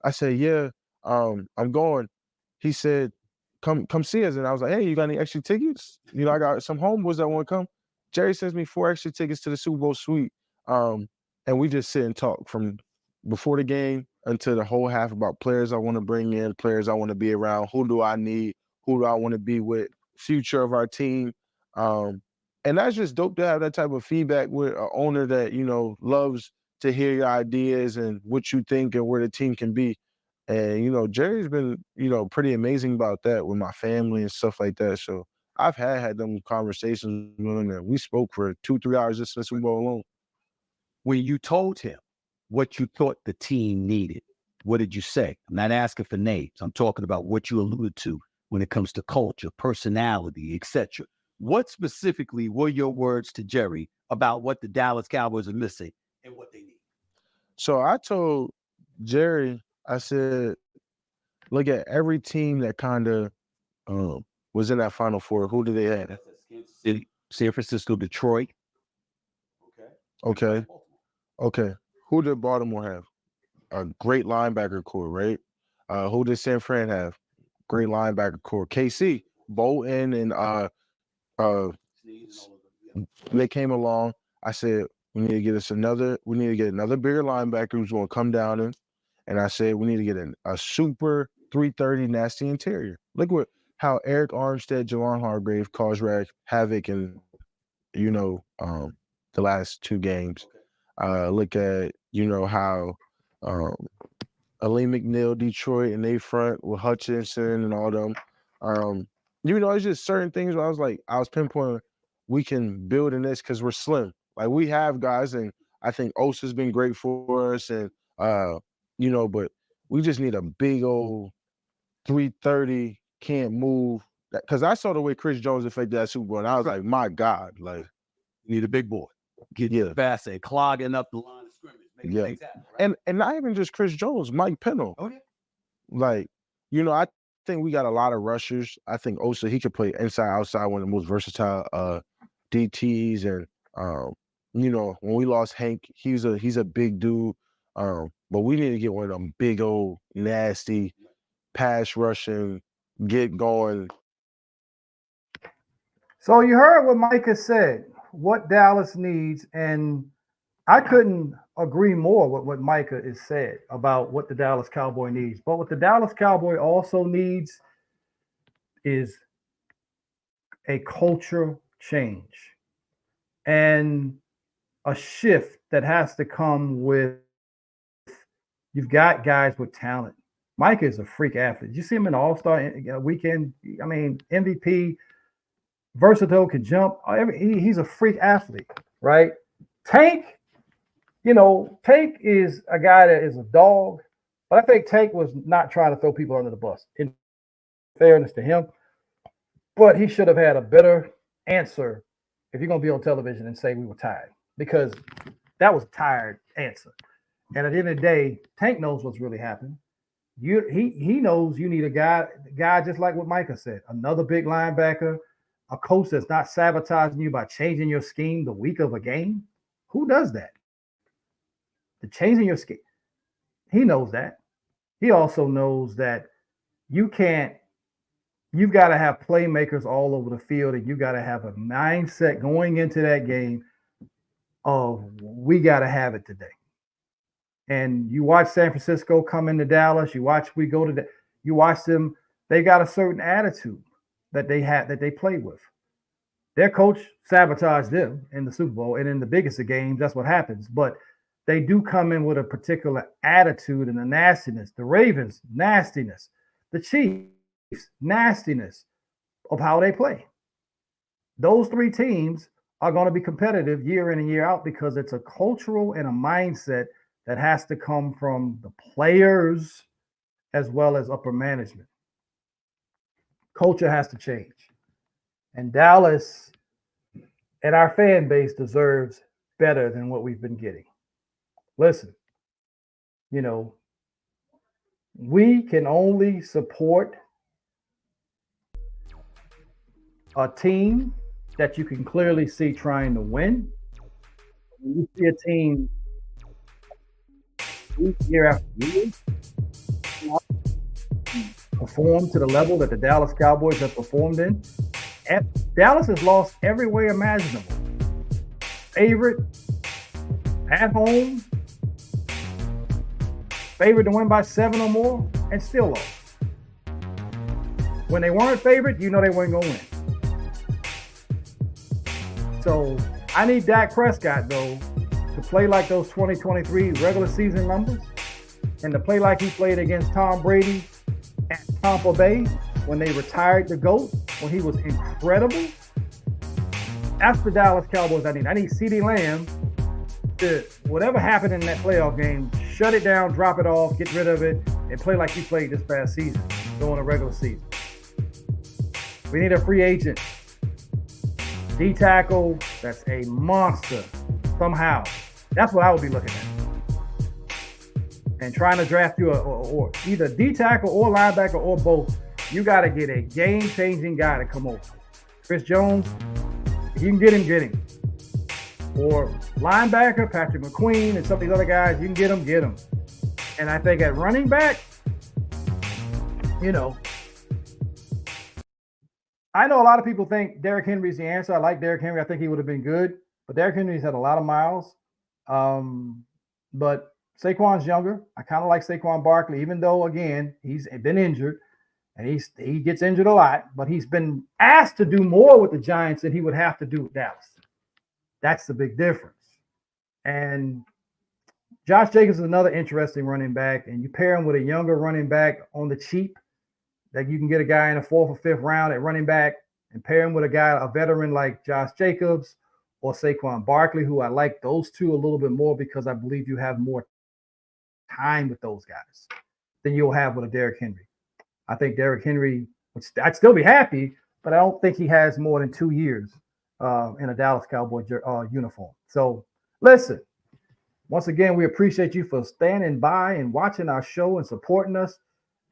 I said, "Yeah, I'm going." He said, come see us. And I was like, "Hey, you got any extra tickets? You know, I got some homeboys that want to come." Jerry sends me 4 extra tickets to the Super Bowl suite. And we just sit and talk from before the game until the whole half about players I want to bring in, players I want to be around, who do I need, who do I want to be with, future of our team. And that's just dope to have that type of feedback with an owner that, you know, loves to hear your ideas and what you think and where the team can be. And, you know, Jerry's been, you know, pretty amazing about that with my family and stuff like that. So I've had them conversations with him, and we spoke for 2-3 hours just in the Super Bowl alone. When you told him what you thought the team needed, what did you say? I'm not asking for names. I'm talking about what you alluded to when it comes to culture, personality, etc. What specifically were your words to Jerry about what the Dallas Cowboys are missing and what they need? So I told Jerry, I said, look at every team that kind of was in that Final Four. Who do they have? San Francisco, Detroit. Okay. Who did Baltimore have? A great linebacker core, right? Who did San Fran have? Great linebacker core. KC, Bolton, and they came along. I said, we need to get another bigger linebacker who's going to come down in. And I said, we need to get a super 330 nasty interior. Look how Eric Armstead, Javon Hargrave caused havoc in, you know, the last 2 games. Look at, you know, how Ali McNeil, Detroit, and they front with Hutchinson and all them. You know, it's just certain things where I was pinpointing we can build in this because we're slim. Like we have guys, and I think Osa's been great for us, and but we just need a big old 330, can't move. Because I saw the way Chris Jones affected that Super Bowl, and I was like, my God, like You need a big boy. Get fast and clogging up the line of scrimmage. Make things happen, right? and not even just Chris Jones, Mike Pennell. Oh, yeah. Like, I think we got a lot of rushers. I think Osa, he could play inside, outside, one of the most versatile DTs. And when we lost Hank, he's a big dude. But we need to get one of them big old nasty pass rushing, get going. So you heard what Micah said, what Dallas needs, and I couldn't agree more with what Micah has said about what the Dallas Cowboy needs. But what the Dallas Cowboy also needs is a culture change and a shift that has to come with, you've got guys with talent. Micah is a freak athlete. Did you see him in the All-Star weekend? I mean, MVP, versatile, can jump. He's a freak athlete, right? Tank is a guy that is a dog, but I think Tank was not trying to throw people under the bus, in fairness to him. But he should have had a better answer if you're going to be on television and say we were tired, because that was a tired answer. And at the end of the day, Tank knows what's really happening. He knows you need a guy just like what Micah said, another big linebacker, a coach that's not sabotaging you by changing your scheme the week of a game. Who does that? The changing your scheme. He knows that. He also knows that you've got to have playmakers all over the field, and you got to have a mindset going into that game of we got to have it today. And you watch San Francisco come into Dallas, you watch them, they got a certain attitude that they play with. Their coach sabotaged them in the Super Bowl, and in the biggest of games, that's what happens. But they do come in with a particular attitude and a nastiness. The Ravens, nastiness. The Chiefs, nastiness of how they play. Those three teams are going to be competitive year in and year out because it's a cultural and a mindset that has to come from the players as well as upper management. Culture has to change. And Dallas and our fan base deserves better than what we've been getting. Listen, we can only support a team that you can clearly see trying to win. When you see a team year after year perform to the level that the Dallas Cowboys have performed in, Dallas has lost every way imaginable. Favorite at home, favorite to win by 7 or more, and still lost. When they weren't favored, they weren't going to win. So I need Dak Prescott, though, to play like those 2023 regular season numbers and to play like he played against Tom Brady at Tampa Bay when they retired the GOAT, when he was incredible. That's the Dallas Cowboys I need. I need CeeDee Lamb to, whatever happened in that playoff game, shut it down, drop it off, get rid of it, and play like he played this past season during the regular season. We need a free agent. D-tackle that's a monster somehow. That's what I would be looking at. And trying to draft you or either D-tackle or linebacker or both. You got to get a game-changing guy to come over. Chris Jones, if you can get him. Or linebacker, Patrick McQueen, and some of these other guys, you can get them. And I think at running back, I know a lot of people think Derrick Henry's the answer. I like Derrick Henry. I think he would have been good. But Derrick Henry's had a lot of miles. But Saquon's younger. I kind of like Saquon Barkley, even though, again, he's been injured. And he gets injured a lot. But he's been asked to do more with the Giants than he would have to do with Dallas. That's the big difference. And Josh Jacobs is another interesting running back. And you pair him with a younger running back on the cheap, that you can get a guy in the 4th or 5th round at running back and pair him with a veteran like Josh Jacobs or Saquon Barkley, who I like those two a little bit more because I believe you have more time with those guys than you'll have with a Derrick Henry. I think Derrick Henry, I'd still be happy, but I don't think he has more than 2 years in a Dallas Cowboy uniform. So listen, once again, we appreciate you for standing by and watching our show and supporting us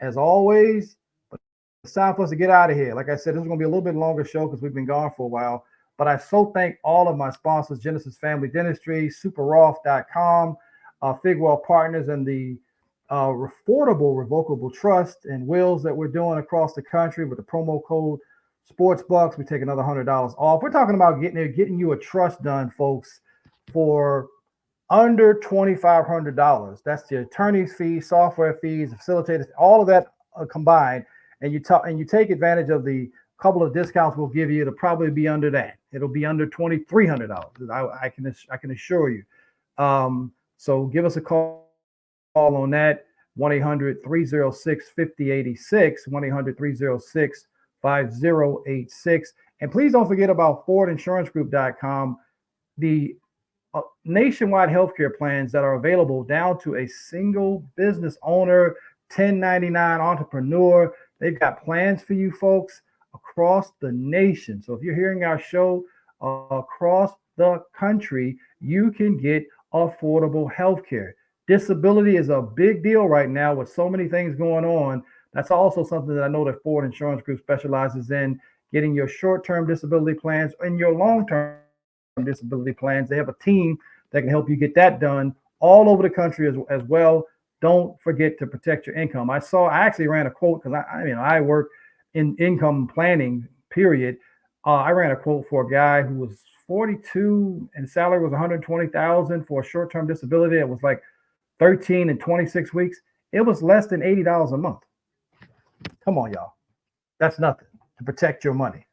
as always. But it's time for us to get out of here. Like I said, this is going to be a little bit longer show because we've been gone for a while. But I so thank all of my sponsors, Genesis Family Dentistry, SuperRoth.com, Figwell Partners, and the affordable revocable trust and wills that we're doing across the country with the promo code SportsBucks. We take another $100 off. We're talking about getting you a trust done, folks, for under $2,500. That's the attorney's fees, software fees, facilitators, all of that combined. And you take advantage of the couple of discounts we'll give you. It'll probably be under that. It'll be under $2,300. I can assure you. So give us a call on that. 1-800-306-5086, 1-800-306-5086. And please don't forget about FordInsuranceGroup.com, the nationwide healthcare plans that are available down to a single business owner, 1099 entrepreneur. They've got plans for you folks across the nation. So if you're hearing our show across the country, you can get affordable healthcare. Disability is a big deal right now with so many things going on. That's also something that I know that Ford Insurance Group specializes in, getting your short-term disability plans and your long-term disability plans. They have a team that can help you get that done all over the country as well. Don't forget to protect your income. I actually ran a quote because I work in income planning, period. I ran a quote for a guy who was 42 and salary was $120,000 for a short-term disability. It was like 13 and 26 weeks. It was less than $80 a month. Come on, y'all. That's nothing to protect your money.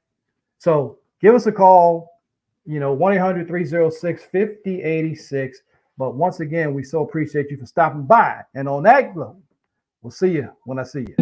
So give us a call, 1-800-306-5086. But once again, we so appreciate you for stopping by. And on that note, we'll see you when I see you.